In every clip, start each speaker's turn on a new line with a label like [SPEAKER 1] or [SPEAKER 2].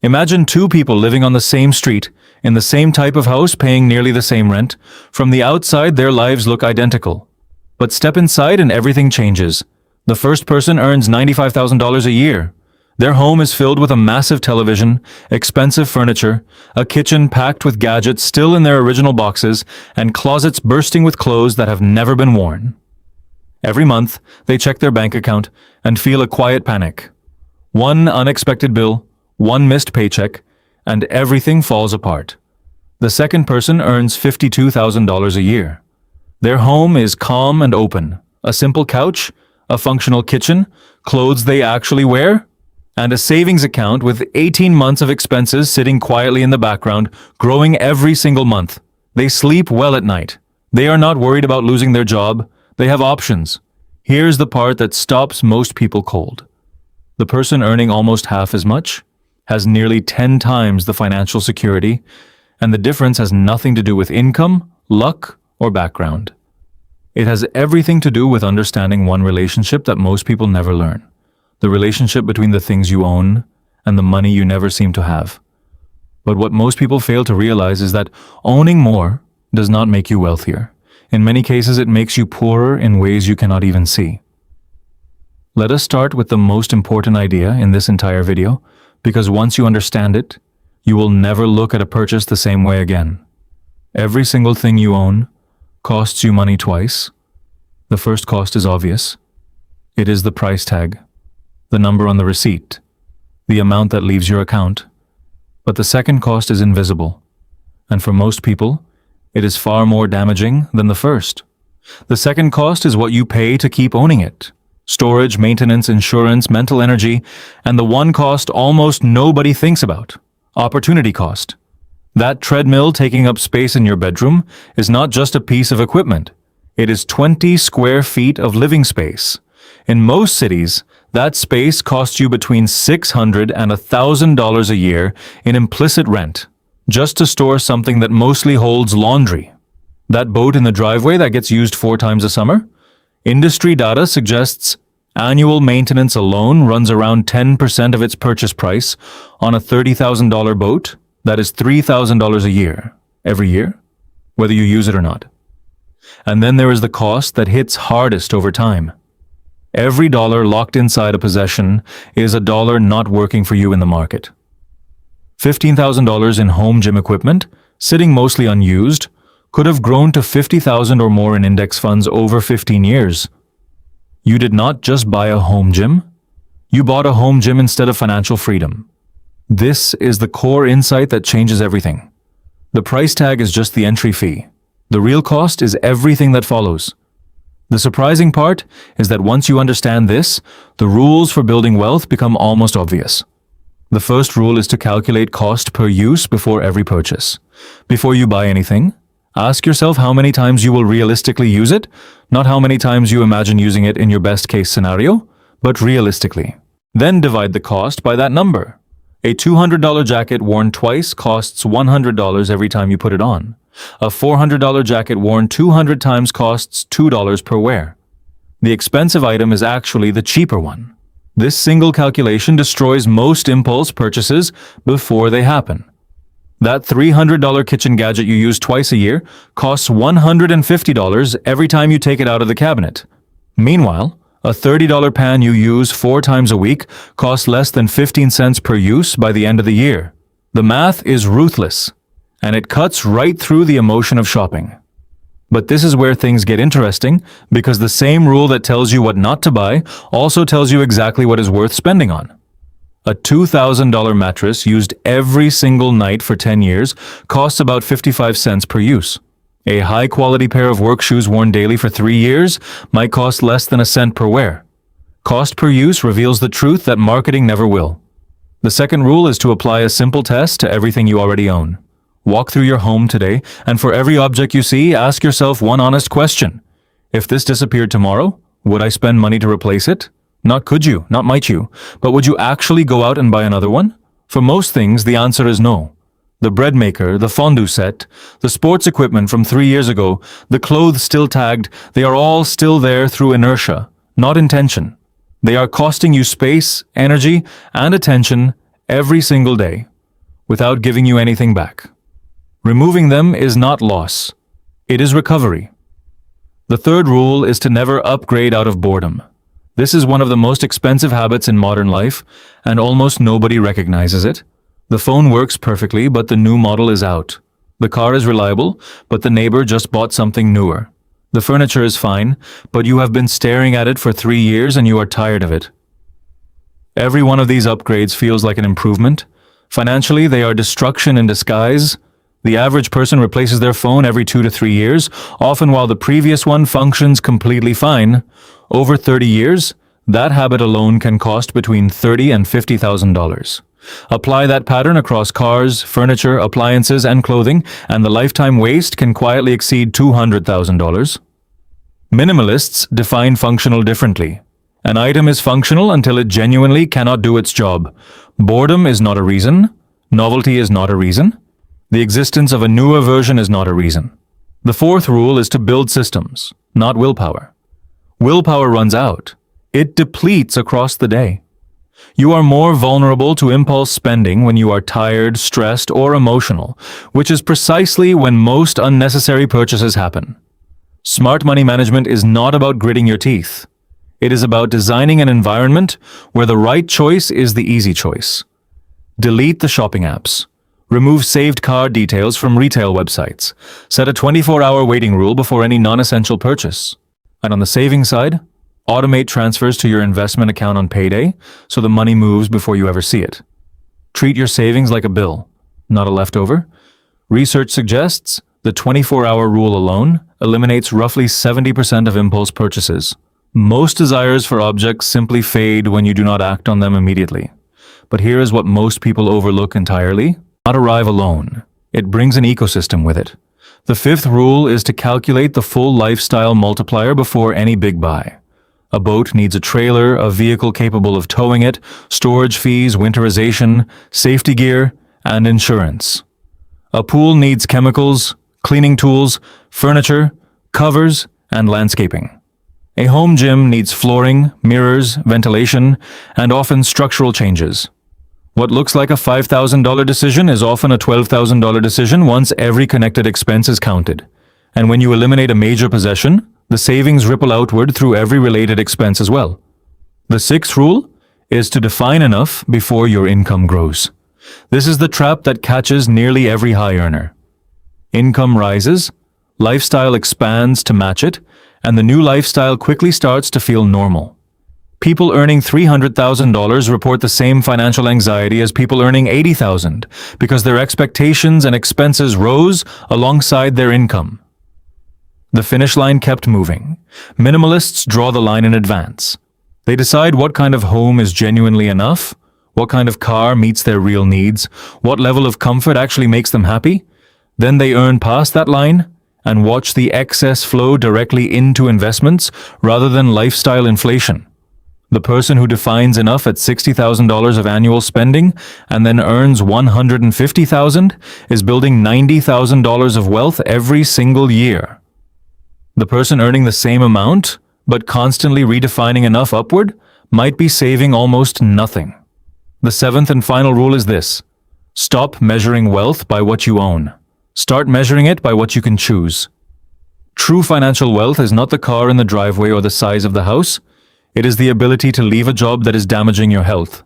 [SPEAKER 1] Imagine two people living on the same street, in the same type of house, paying nearly the same rent. From the outside, their lives look identical. But step inside and everything changes. The first person earns $95,000 a year. Their home is filled with a massive television, expensive furniture, a kitchen packed with gadgets still in their original boxes, and closets bursting with clothes that have never been worn. Every month, they check their bank account and feel a quiet panic. One unexpected bill, one missed paycheck, and everything falls apart. The second person earns $52,000 a year. Their home is calm and open. A simple couch, a functional kitchen, clothes they actually wear, and a savings account with 18 months of expenses sitting quietly in the background, growing every single month. They sleep well at night. They are not worried about losing their job. They have options. Here's the part that stops most people cold. The person earning almost half as much has nearly 10 times the financial security, and the difference has nothing to do with income, luck, or background. It has everything to do with understanding one relationship that most people never learn. The relationship between the things you own and the money you never seem to have. But what most people fail to realize is that owning more does not make you wealthier. In many cases, it makes you poorer in ways you cannot even see. Let us start with the most important idea in this entire video, because once you understand it, you will never look at a purchase the same way again. Every single thing you own costs you money twice. The first cost is obvious. It is the price tag, the number on the receipt, the amount that leaves your account. But the second cost is invisible, and for most people, it is far more damaging than the first. The second cost is what you pay to keep owning it. Storage, maintenance, insurance, mental energy, and the one cost almost nobody thinks about: opportunity cost. That treadmill taking up space in your bedroom is not just a piece of equipment. It is 20 square feet of living space. In most cities, that space costs you between $600 and $1,000 a year in implicit rent, just to store something that mostly holds laundry. That boat in the driveway that gets used 4 times a summer? Industry data suggests annual maintenance alone runs around 10% of its purchase price on a $30,000 boat. That is $3,000 a year, every year, whether you use it or not. And then there is the cost that hits hardest over time. Every dollar locked inside a possession is a dollar not working for you in the market. $15,000 in home gym equipment, sitting mostly unused, could have grown to $50,000 or more in index funds over 15 years. You did not just buy a home gym. You bought a home gym instead of financial freedom. This is the core insight that changes everything. The price tag is just the entry fee. The real cost is everything that follows. The surprising part is that once you understand this, the rules for building wealth become almost obvious. The first rule is to calculate cost per use before every purchase. Before you buy anything, ask yourself how many times you will realistically use it, not how many times you imagine using it in your best case scenario, but realistically. Then divide the cost by that number. A $200 jacket worn twice costs $100 every time you put it on. A $400 jacket worn 200 times costs $2 per wear. The expensive item is actually the cheaper one. This single calculation destroys most impulse purchases before they happen. That $300 kitchen gadget you use twice a year costs $150 every time you take it out of the cabinet. Meanwhile, a $30 pan you use 4 times a week costs less than 15 cents per use by the end of the year. The math is ruthless, and it cuts right through the emotion of shopping. But this is where things get interesting, because the same rule that tells you what not to buy also tells you exactly what is worth spending on. A $2,000 mattress used every single night for 10 years costs about 55 cents per use. A high-quality pair of work shoes worn daily for 3 years might cost less than a cent per wear. Cost per use reveals the truth that marketing never will. The second rule is to apply a simple test to everything you already own. Walk through your home today, and for every object you see, ask yourself one honest question. If this disappeared tomorrow, would I spend money to replace it? Not could you, not might you, but would you actually go out and buy another one? For most things, the answer is no. The bread maker, the fondue set, the sports equipment from 3 years ago, the clothes still tagged, they are all still there through inertia, not intention. They are costing you space, energy, and attention every single day, without giving you anything back. Removing them is not loss. It is recovery. The third rule is to never upgrade out of boredom. This is one of the most expensive habits in modern life, and almost nobody recognizes it. The phone works perfectly, but the new model is out. The car is reliable, but the neighbor just bought something newer. The furniture is fine, but you have been staring at it for 3 years and you are tired of it. Every one of these upgrades feels like an improvement. Financially, they are destruction in disguise. The average person replaces their phone every 2 to 3 years, often while the previous one functions completely fine. Over 30 years, that habit alone can cost between $30,000 and $50,000. Apply that pattern across cars, furniture, appliances, and clothing, and the lifetime waste can quietly exceed $200,000. Minimalists define functional differently. An item is functional until it genuinely cannot do its job. Boredom is not a reason. Novelty is not a reason. The existence of a newer version is not a reason. The fourth rule is to build systems, not willpower. Willpower runs out. It depletes across the day. You are more vulnerable to impulse spending when you are tired, stressed, or emotional, which is precisely when most unnecessary purchases happen. Smart money management is not about gritting your teeth. It is about designing an environment where the right choice is the easy choice. Delete the shopping apps. Remove saved card details from retail websites. Set a 24-hour waiting rule before any non-essential purchase. And on the savings side, automate transfers to your investment account on payday so the money moves before you ever see it. Treat your savings like a bill, not a leftover. Research suggests the 24-hour rule alone eliminates roughly 70% of impulse purchases. Most desires for objects simply fade when you do not act on them immediately. But here is what most people overlook entirely. Not arrive alone. It brings an ecosystem with it. The fifth rule is to calculate the full lifestyle multiplier before any big buy. A boat needs a trailer, a vehicle capable of towing it, storage fees, winterization, safety gear, and insurance. A pool needs chemicals, cleaning tools, furniture, covers, and landscaping. A home gym needs flooring, mirrors, ventilation, and often structural changes. What looks like a $5,000 decision is often a $12,000 decision once every connected expense is counted. And when you eliminate a major possession, the savings ripple outward through every related expense as well. The sixth rule is to define enough before your income grows. This is the trap that catches nearly every high earner. Income rises, lifestyle expands to match it, and the new lifestyle quickly starts to feel normal. People earning $300,000 report the same financial anxiety as people earning $80,000 because their expectations and expenses rose alongside their income. The finish line kept moving. Minimalists draw the line in advance. They decide what kind of home is genuinely enough, what kind of car meets their real needs, what level of comfort actually makes them happy. Then they earn past that line and watch the excess flow directly into investments rather than lifestyle inflation. The person who defines enough at $60,000 of annual spending and then earns $150,000 is building $90,000 of wealth every single year. The person earning the same amount, but constantly redefining enough upward, might be saving almost nothing. The seventh and final rule is this: stop measuring wealth by what you own. Start measuring it by what you can choose. True financial wealth is not the car in the driveway or the size of the house. It is the ability to leave a job that is damaging your health.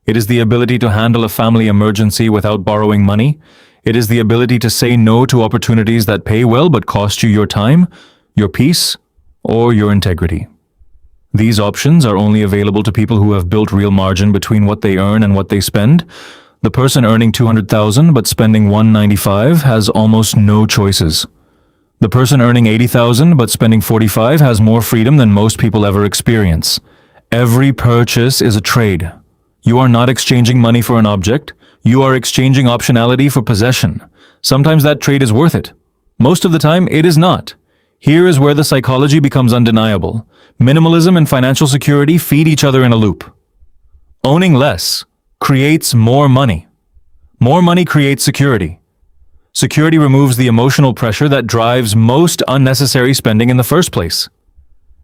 [SPEAKER 1] It is the ability to handle a family emergency without borrowing money. It is the ability to say no to opportunities that pay well but cost you your time, your peace, or your integrity. These options are only available to people who have built real margin between what they earn and what they spend. The person earning $200,000 but spending $195,000 has almost no choices. The person earning $80,000 but spending $45,000 has more freedom than most people ever experience. Every purchase is a trade. You are not exchanging money for an object. You are exchanging optionality for possession. Sometimes that trade is worth it. Most of the time, it is not. Here is where the psychology becomes undeniable. Minimalism and financial security feed each other in a loop. Owning less creates more money. More money creates security. Security removes the emotional pressure that drives most unnecessary spending in the first place.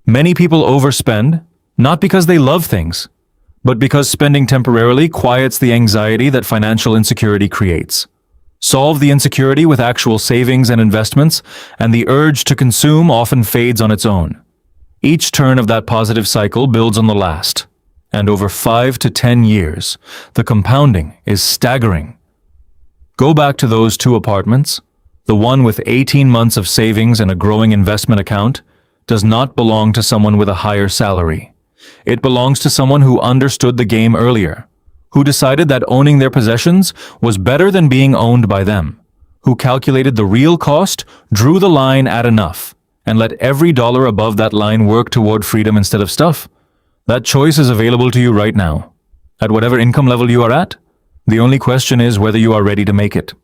[SPEAKER 1] Many people overspend, not because they love things, but because spending temporarily quiets the anxiety that financial insecurity creates. Solve the insecurity with actual savings and investments, and the urge to consume often fades on its own. Each turn of that positive cycle builds on the last, and over 5 to 10 years, the compounding is staggering. Go back to those 2 apartments. The one with 18 months of savings and a growing investment account does not belong to someone with a higher salary. It belongs to someone who understood the game earlier, who decided that owning their possessions was better than being owned by them, who calculated the real cost, drew the line at enough, and let every dollar above that line work toward freedom instead of stuff. That choice is available to you right now. At whatever income level you are at, the only question is whether you are ready to make it.